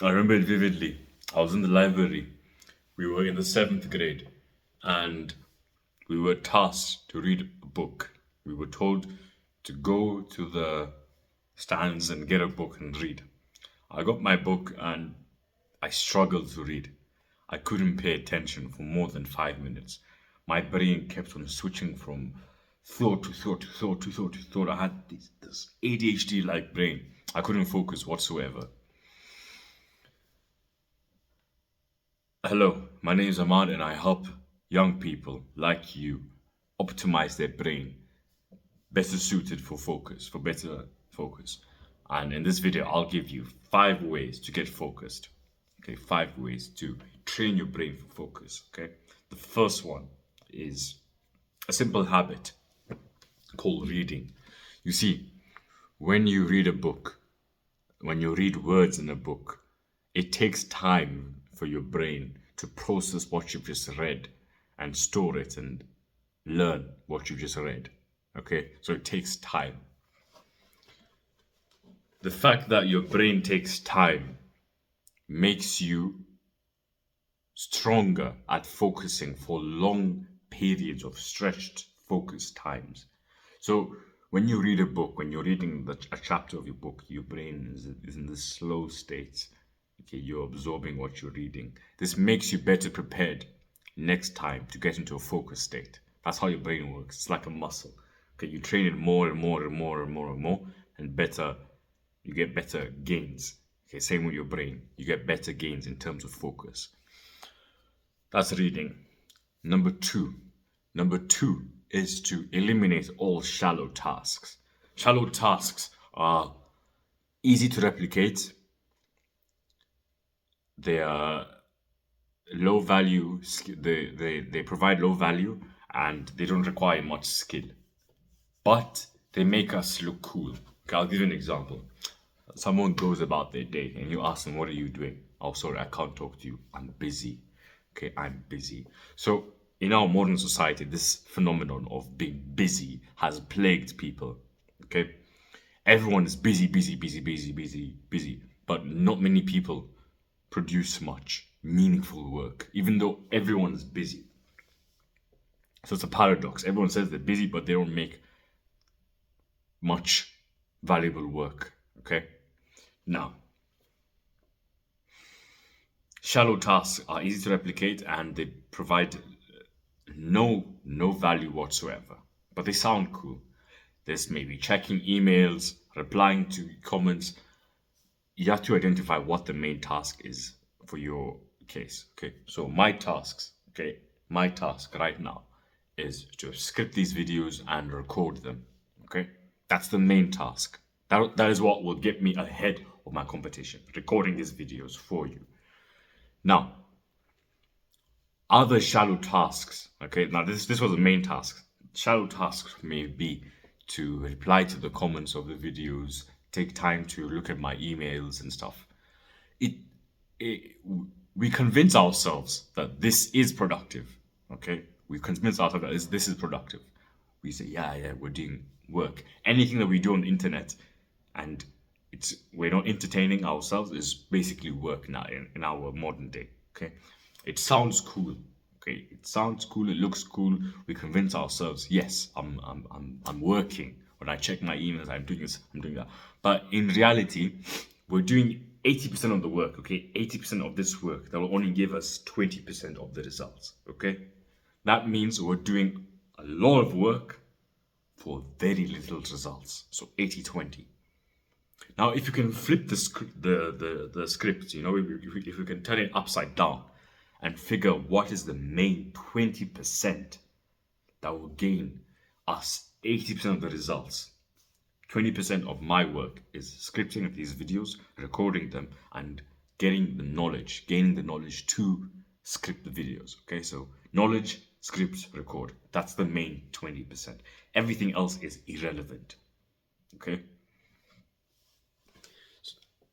I remember it vividly. I was in the library. We were in the seventh grade and we were tasked to read a book. We were told to go to the stands and get a book and read. I got my book and I struggled to read. I couldn't pay attention for more than 5 minutes. My brain kept on switching from thought to thought to thought to thought to thought. I had this ADHD like brain. I couldn't focus whatsoever. Hello, my name is Ahmad and I help young people like you optimize their brain better suited for better focus. And in this video, I'll give you 5 ways to get focused. Okay, 5 ways to train your brain for focus. Okay, the first one is a simple habit called reading. You see, when you read a book, when you read words in a book, it takes time for your brain to process what you've just read and store it and learn what you just read. Okay, so it takes time. The fact that your brain takes time makes you stronger at focusing for long periods of stretched focus times. So when you read a book, when you're reading a chapter of your book, your brain is in this slow state. Okay, you're absorbing what you're reading. This makes you better prepared next time to get into a focus state. That's how your brain works. It's like a muscle. Okay, you train it more and more and more and more and more, and better, you get better gains. Okay, same with your brain. You get better gains in terms of focus. That's reading. Number two. Number two is to eliminate all shallow tasks. Shallow tasks are easy to replicate. They are low value. They provide low value and they don't require much skill, but they make us look cool. Okay, I'll give you an example. Someone goes about their day and you ask them, "What are you doing?" "Oh, sorry, I can't talk to you. I'm busy." Okay, I'm busy. So in our modern society, this phenomenon of being busy has plagued people. Okay, everyone is busy, busy, busy, busy, busy, busy, but not many people produce much meaningful work, even though everyone is busy. So it's a paradox. Everyone says they're busy, but they don't make much valuable work. Okay, now shallow tasks are easy to replicate and they provide no value whatsoever, but they sound cool. This may be checking emails, replying to comments. You have to identify what the main task is for your case. Okay, so my task right now is to script these videos and record them. Okay, that's the main task. That is what will get me ahead of my competition, recording these videos for you. Now, other shallow tasks. Okay, now this was the main task. Shallow tasks may be to reply to the comments of the videos, take time to look at my emails and stuff. It, it we convince ourselves that this is productive. Okay, we convince ourselves that this is productive. We say, yeah, we're doing work. Anything that we do on the internet, and we're not entertaining ourselves, is basically work now in our modern day. Okay, it sounds cool. Okay, it sounds cool. It looks cool. We convince ourselves, yes, I'm working. When I check my emails, I'm doing this, I'm doing that. But in reality, we're doing 80% of the work. Okay, 80% of this work that will only give us 20% of the results. Okay, that means we're doing a lot of work for very little results. So 80-20. Now, if you can flip the script, if you can turn it upside down and figure what is the main 20% that will gain us 80% of the results. 20% of my work is scripting of these videos, recording them, and gaining the knowledge to script the videos. Okay, so knowledge, script, record. That's the main 20%. Everything else is irrelevant. Okay.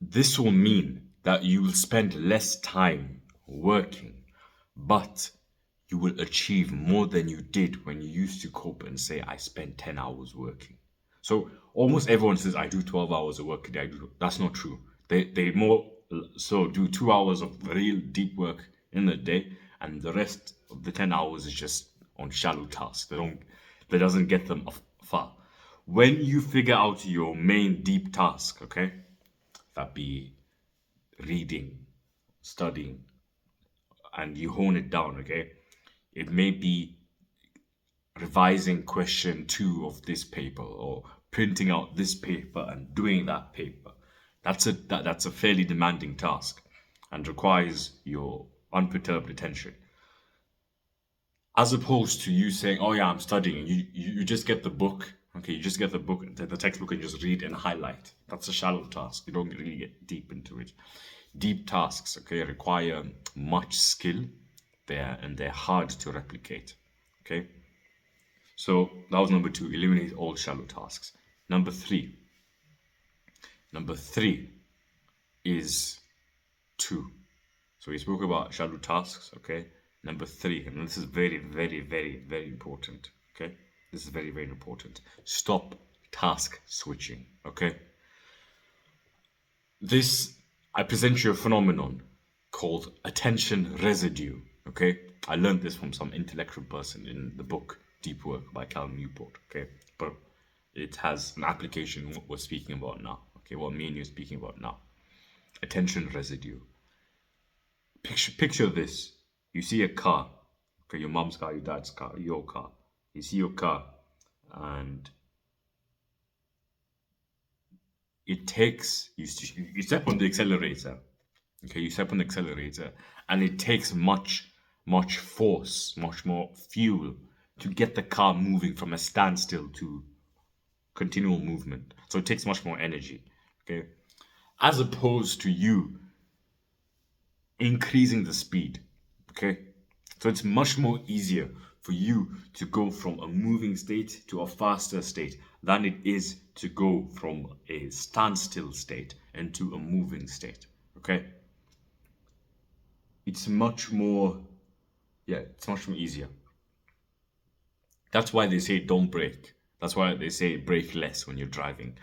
This will mean that you will spend less time working, but you will achieve more than you did when you used to cope and say, "I spent 10 hours working." So almost everyone says, "I do 12 hours of work a day." That's not true. They more So do 2 hours of real deep work in a day, and the rest of the 10 hours is just on shallow tasks. That doesn't get them far. When you figure out your main deep task, okay, that be reading, studying, and you hone it down, okay, it may be revising question two of this paper or printing out this paper and doing that paper. That's a fairly demanding task and requires your unperturbed attention. As opposed to you saying, "Oh yeah, I'm studying," and you just get the book. Okay, you just get the book, the textbook, and just read and highlight. That's a shallow task. You don't really get deep into it. Deep tasks, okay, require much skill there, and they're hard to replicate. Okay, so that was number two. Eliminate all shallow tasks. Number three. Number three is two. So we spoke about shallow tasks, okay? Number three, and this is very, very, very, very important, okay? This is very, very important. Stop task switching, okay? I present you a phenomenon called attention residue, okay? I learned this from some intellectual person in the book Deep Work by Cal Newport, okay? But it has an application in what we're speaking about now, okay? What me and you are speaking about now. Attention residue. Picture this. You see a car, okay, your mom's car, your dad's car, your car. You see your car, and it takes you step on the accelerator. Okay, you step on the accelerator, and it takes much force, much more fuel to get the car moving from a standstill to continual movement. So it takes much more energy. Okay, as opposed to you increasing the speed. Okay, so it's much more easier for you to go from a moving state to a faster state than it is to go from a standstill state into a moving state. Okay, it's much more, it's much more easier. That's why they say don't brake. That's why they say brake less when you're driving.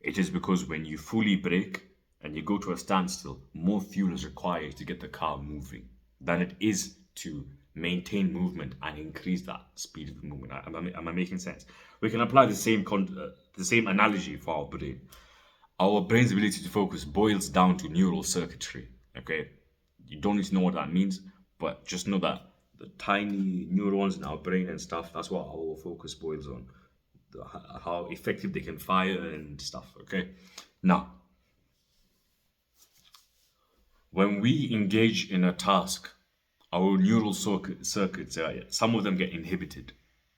It is because when you fully brake and you go to a standstill, more fuel is required to get the car moving than it is to maintain movement and increase that speed of movement. Am I making sense? We can apply the same analogy for our brain. Our brain's ability to focus boils down to neural circuitry. Okay, you don't need to know what that means, but just know that the tiny neurons in our brain and stuff, that's what our focus boils on. How effective they can fire and stuff. Okay, now when we engage in a task, our neural circuits, some of them get inhibited.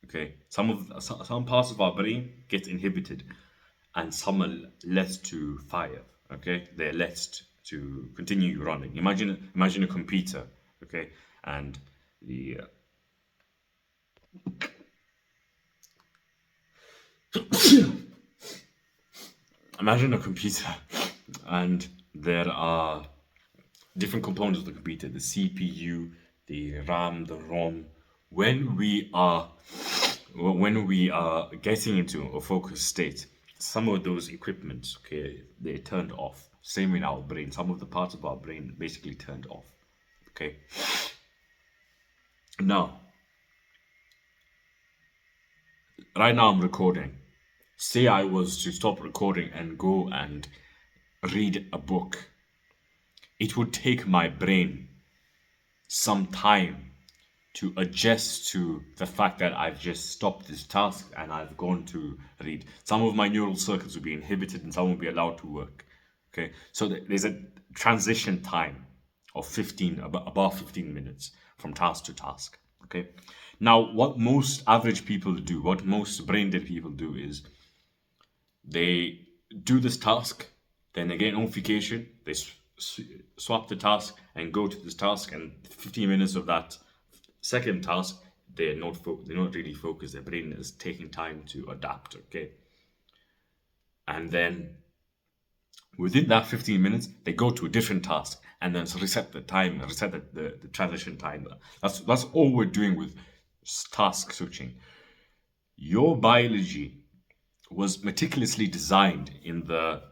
Okay, some parts of our brain get inhibited, and some are let to fire. Okay, they're let to continue running. Imagine a computer. Okay, and the imagine a computer, and there are different components of the computer: the CPU, the RAM, the ROM. When we are getting into a focused state, some of those equipments, okay, they're turned off. Same in our brain. Some of the parts of our brain basically turned off. Okay. Now, right now I'm recording. Say I was to stop recording and go and read a book. It would take my brain some time to adjust to the fact that I've just stopped this task and I've gone to read. Some of my neural circuits will be inhibited and some will be allowed to work. Okay, so there's a transition time of about 15 minutes from task to task. Okay, now what most average people do, what most brain dead people do is they do this task, then they get notification, they swap the task and go to this task, and 15 minutes of that second task, they're not really focused. Their brain is taking time to adapt. Okay, and then within that 15 minutes, they go to a different task and then reset the time, reset the transition time. That's all we're doing with task switching. Your biology was meticulously designed in the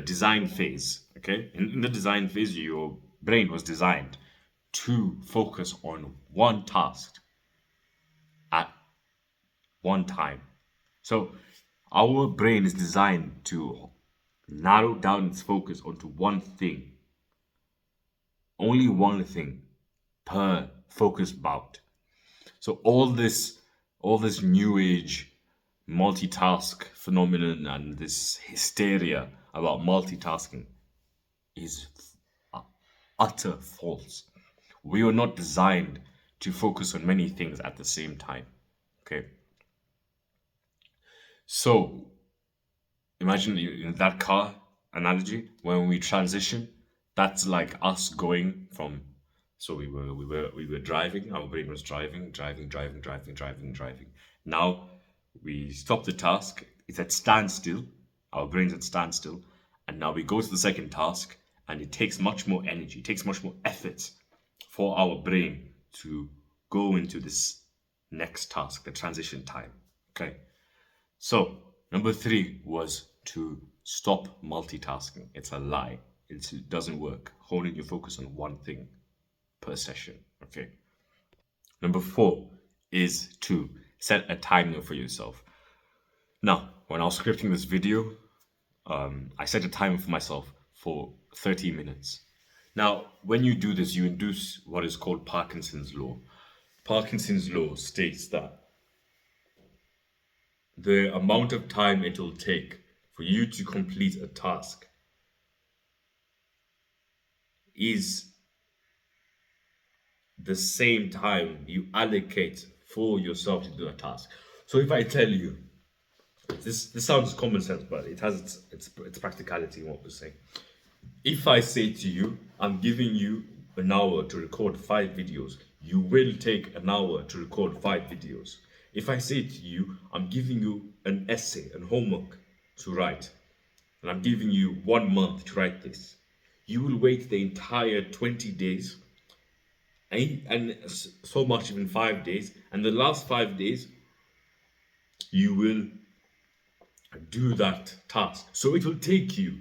design phase Okay, in the design phase, your brain was designed to focus on one task at one time. So our brain is designed to narrow down its focus onto one thing, only one thing per focus bout. So all this new age multitask phenomenon and this hysteria about multitasking is utter false. We are not designed to focus on many things at the same time. Okay. So imagine in that car analogy, when we transition, that's like us going from, so we were driving, our brain was driving. Now we stop the task, it's at standstill, our brain's at standstill, and now we go to the second task, and it takes much more energy, it takes much more effort for our brain to go into this next task, the transition time. Okay. So, number three was to stop multitasking. It's a lie. It doesn't work. Holding your focus on one thing per session. Okay. Number four is to set a timer for yourself. Now, when I was scripting this video, I set a timer for myself for 30 minutes. Now, when you do this, you induce what is called Parkinson's Law. Parkinson's Law states that the amount of time it will take for you to complete a task is the same time you allocate for yourself to do a task. So if I tell you, this sounds common sense, but it has its practicality in what we're saying. If I say to you, I'm giving you an hour to record 5 videos, you will take an hour to record 5 videos. If I say to you, I'm giving you an essay and homework to write, and I'm giving you 1 month to write this, you will wait the entire 20 days and so much even 5 days, and the last 5 days you will do that task. So it will take you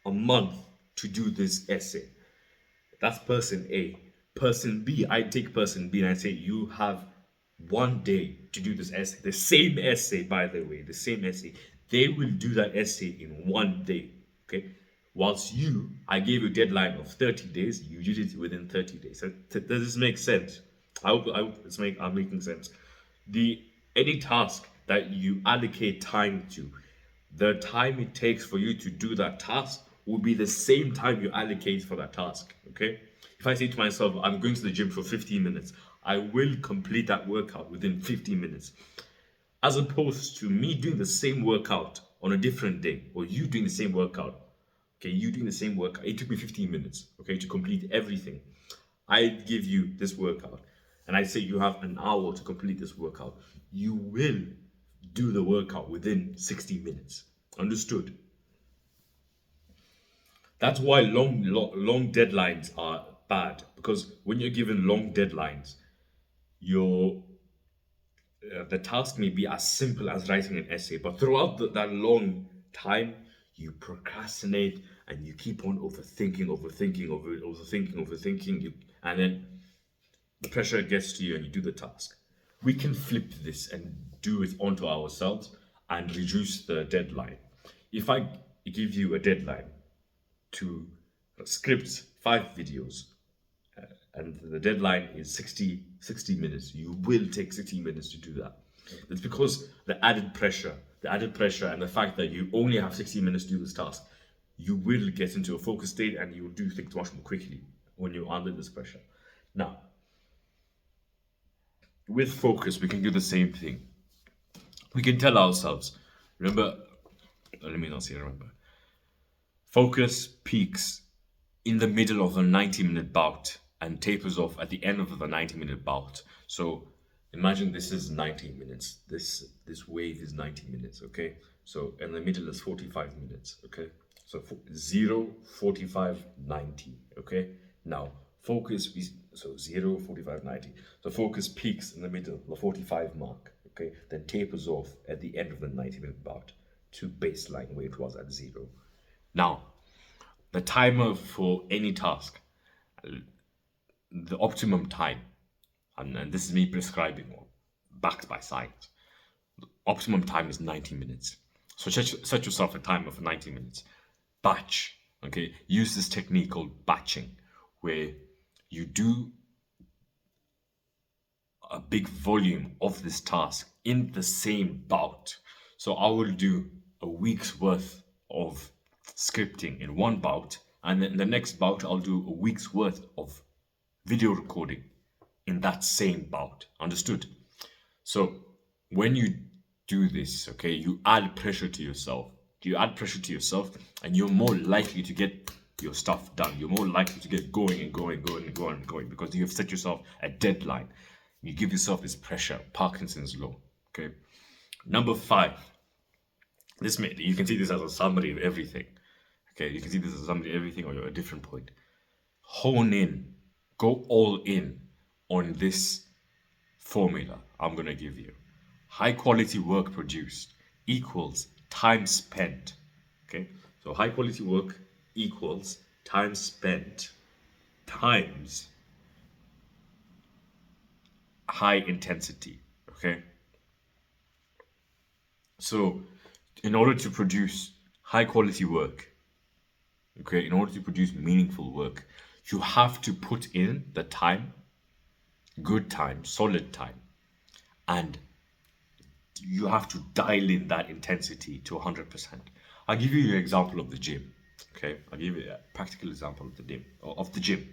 a month to do this essay. That's person A. Person B, I take person B and I say, you have 1 day to do this essay. The same essay, by the way, the same essay. They will do that essay in 1 day. Okay. Whilst you, I gave you a deadline of 30 days, you did it within 30 days. So, does this make sense? I'm making sense. Any task that you allocate time to, the time it takes for you to do that task will be the same time you allocate for that task. Okay. If I say to myself, I'm going to the gym for 15 minutes, I will complete that workout within 15 minutes. As opposed to me doing the same workout on a different day, or you doing the same workout. Okay, you doing the same workout. It took me 15 minutes, okay, to complete everything. I give you this workout, and I say you have an hour to complete this workout. You will do the workout within 60 minutes. Understood? That's why long deadlines are bad, because when you're given long deadlines, your the task may be as simple as writing an essay, but throughout that long time, you procrastinate and you keep on overthinking, and then the pressure gets to you and you do the task. We can flip this and do it onto ourselves and reduce the deadline. If I give you a deadline to script 5 videos, and the deadline is 60 minutes, you will take 60 minutes to do that. It's because the added pressure and the fact that you only have 60 minutes to do this task, you will get into a focus state and you will do things much more quickly when you're under this pressure. Now, with focus, we can do the same thing. We can tell ourselves, remember, let me not say remember, focus peaks in the middle of a 90-minute bout and tapers off at the end of the 90-minute bout. So imagine this is 90 minutes. This wave is 90 minutes, okay? So in the middle is 45 minutes, okay? So 0, 45, 90, okay? Now focus is, so 0, 45, 90. So focus peaks in the middle, the 45 mark, okay? Then tapers off at the end of the 90-minute bout to baseline where it was at 0. Now, the timer for any task, the optimum time, and this is me prescribing or backed by science. Optimum time is 90 minutes. So set yourself a timer for 90 minutes. Batch. Okay. Use this technique called batching, where you do a big volume of this task in the same bout. So I will do a week's worth of scripting in one bout, and then the next bout I'll do a week's worth of video recording in that same bout. Understood? So when you do this, okay, you add pressure to yourself. You add pressure to yourself, and you're more likely to get your stuff done. You're more likely to get going and going because you have set yourself a deadline. You give yourself this pressure. Parkinson's Law. Okay. Number 5. You can see this as a summary of everything. Okay, you can see this as a summary of everything, or you're at a different point. Hone in, go all in on this formula I'm gonna give you. High quality work produced equals time spent. Okay, so high quality work equals time spent times high intensity. Okay, so in order to produce high quality work, okay, in order to produce meaningful work, you have to put in the time, good time, solid time, and you have to dial in that intensity to 100%. I'll give you an example of the gym. Okay, I'll give you a practical example of the gym.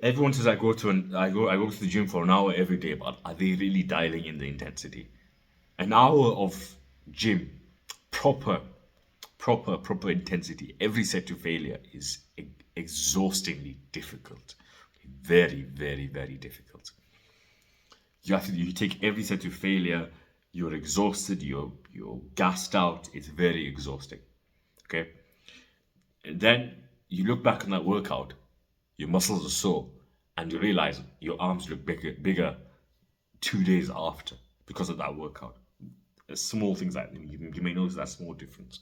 Everyone says I go to the gym for an hour every day, but are they really dialing in the intensity? An hour of gym, proper intensity, every set to failure is exhaustingly difficult. Very, very, very difficult. You take every set to failure, you're exhausted, you're gassed out, it's very exhausting. Okay? And then you look back on that workout, your muscles are sore, and you realize your arms look bigger 2 days after because of that workout. Small things like you may notice that small difference.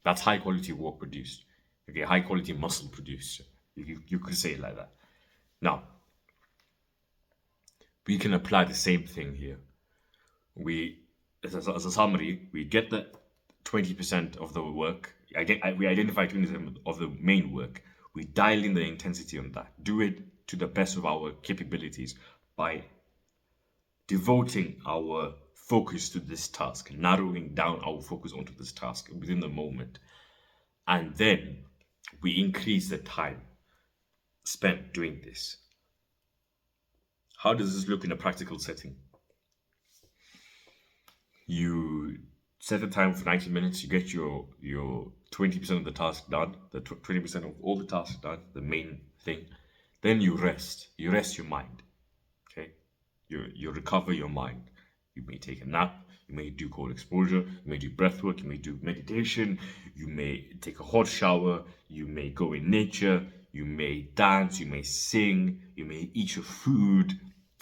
That's high quality work produced. Okay, high quality muscle produced. You could say it like that. Now, we can apply the same thing here. As a summary, we get the 20% of the work. We identify 20% of the main work. We dial in the intensity on that. Do it to the best of our capabilities by devoting our focus to this task, narrowing down our focus onto this task within the moment. And then we increase the time spent doing this. How does this look in a practical setting? You set a time for 90 minutes, you get your 20% of the task done, the 20% of all the tasks done, the main thing. Then you rest your mind. Okay, you recover your mind. You may take a nap, you may do cold exposure, you may do breath work, you may do meditation, you may take a hot shower, you may go in nature, you may dance, you may sing, you may eat your food,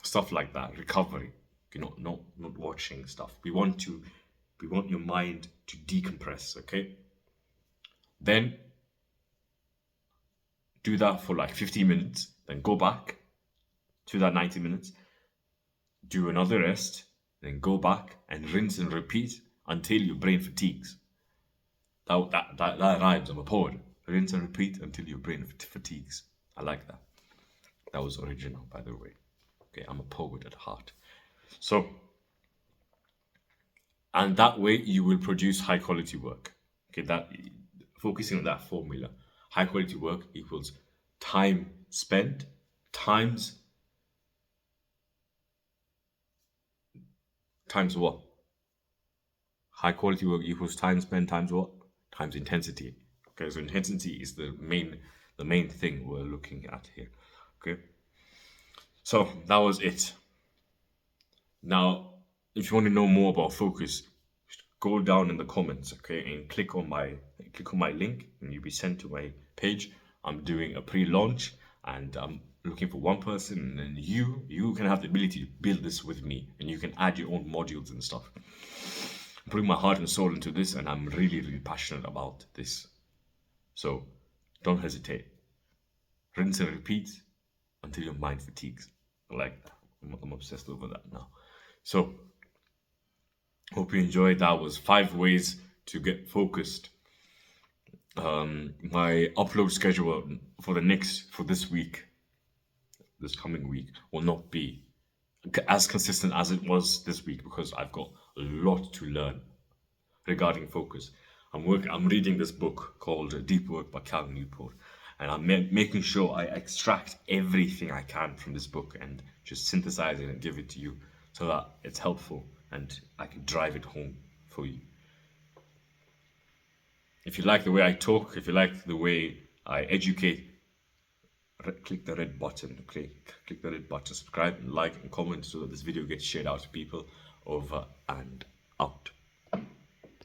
stuff like that. Recovery. Not watching stuff. We want your mind to decompress, okay? Then do that for like 15 minutes, then go back to that 90 minutes, do another rest, then go back and rinse and repeat until your brain fatigues. That rhymes. I'm a poet. Rinse and repeat until your brain fatigues. I like that. That was original, by the way. Okay, I'm a poet at heart. So, and that way you will produce high quality work. Okay, focusing on that formula. High quality work equals time spent times what? High quality work equals time spent times what? Times intensity. Okay, so intensity is the main thing we're looking at here. Okay, so that was it. Now, if you want to know more about focus, go down in the comments, okay, and click on my link, and you'll be sent to my page. I'm doing a pre-launch, and I'm looking for one person, and you can have the ability to build this with me, and you can add your own modules and stuff. putting my heart and soul into this, and I'm really, really passionate about this. So don't hesitate. Rinse and repeat until your mind fatigues. I like that. I'm obsessed over that now. So hope you enjoyed. That was 5 ways to get focused. My upload schedule for this week, this coming week, will not be as consistent as it was this week because I've got a lot to learn regarding focus. I'm reading this book called Deep Work by Cal Newport, and I'm making sure I extract everything I can from this book and just synthesize it and give it to you so that it's helpful and I can drive it home for you. If you like the way I talk, if you like the way I educate, click the red button. Click the red button, subscribe and like and comment so that this video gets shared out to people. Over and out.